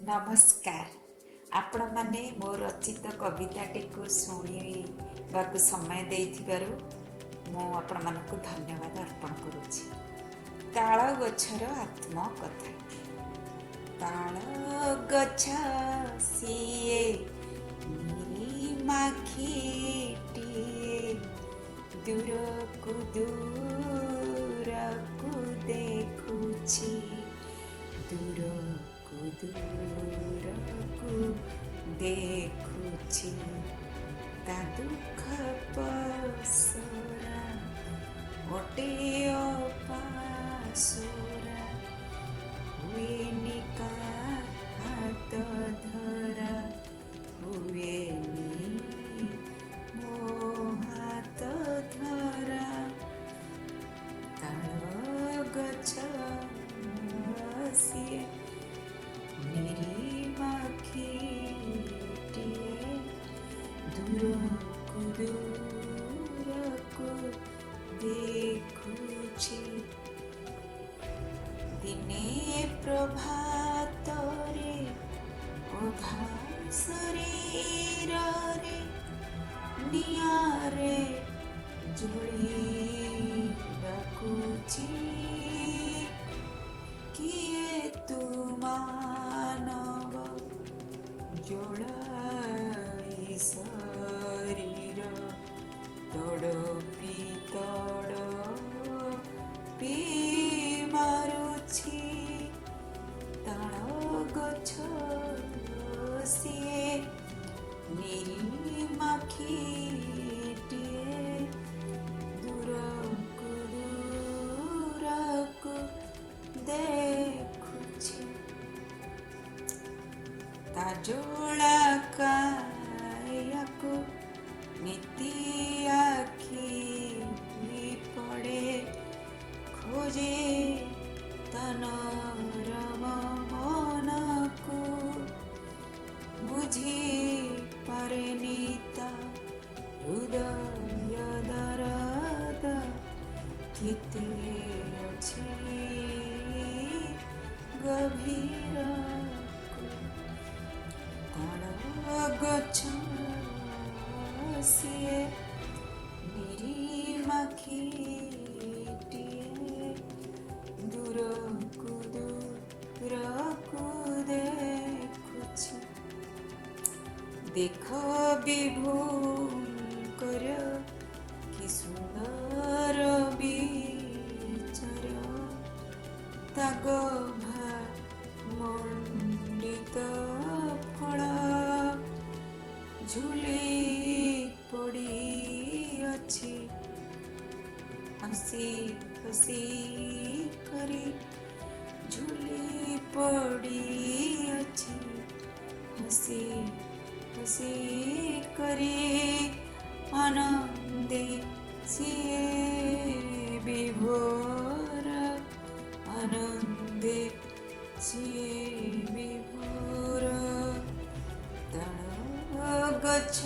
ନମସ୍କାର। ଆପଣମାନେ ମୋ ରଚିତ କବିତାଟିକୁ ଶୁଣିବାକୁ ସମୟ ଦେଇଥିବାରୁ ମୁଁ ଆପଣମାନଙ୍କୁ ଧନ୍ୟବାଦ ଅର୍ପଣ କରୁଛି। ତାଳ ଗଛର ଆତ୍ମକଥା। ତାଳ ଗଛ ସିଏ ନିରିମାଖିଟିଏ, ଦୂରକୁ ଦୂରକୁ ଦେଖୁଛି, ଦୂରକୁ ଦୂରକୁ ଦେଖୁଛି। ତା ଦୁଃଖ ପସରା ଗୋଟେ ଅପାସରା, ହୁଏନି କା ହାତ ଧରା, ହୁଏନି ମୋ ହାତ ଧରା। ତାଳ ଗଛ ସିଏ ନିରିମାଖିଟିଏ, ଦୂରକୁ ଦୂରକୁ ଦେଖୁଛି। ଦିନେ ପ୍ରଭାତରେ ଅଧା ଶରୀରରେ ନିଆଁରେ ଜଳି ଡାକୁଛି। କିଏ ତୁ ମାନବ ଜଳାଇ ଶରୀର, ତଡ଼ପି ତଡ଼ପି ମାରୁଛି। ତାଳ ଗଛ ସିଏ ନିରିମାଖିଟିଏ, ଦୂରକୁ ଦୂରକୁ ଦେଖୁଛି। ତା ଜଳା କାୟାକୁ ନିତି ଆଖି ପଡ଼େ, ଖୋଜେ ତା ନରମ ମନକୁ, ବୁଝି ପାରେନି ତା ହୃଦୟ ଦରଦ କେତେ ଅଛି ଗଭୀରକୁ। ତାଳ ଗଛ ସିଏ ନିରିମାଖିଟିଏ, ଦୂରକୁ ଦୂରକୁ ଦେଖୁଛି। ଦେଖ ବିଭୁଙ୍କର କି ସୁନ୍ଦର ବିଚାର, ତା ଗଭା ମଣ୍ଡିତ ଫଳ ଝୁଲି ପଡ଼ିଅଛି। ହସି ହସି କରି ଝୁଲି ପଡ଼ିଅଛି, ହସି ହସି କରି ଆନନ୍ଦେ ସିଏ ବିଭୋର, ଆନନ୍ଦେ ସିଏ ବିଭୋର। ତାଳ ଗଛ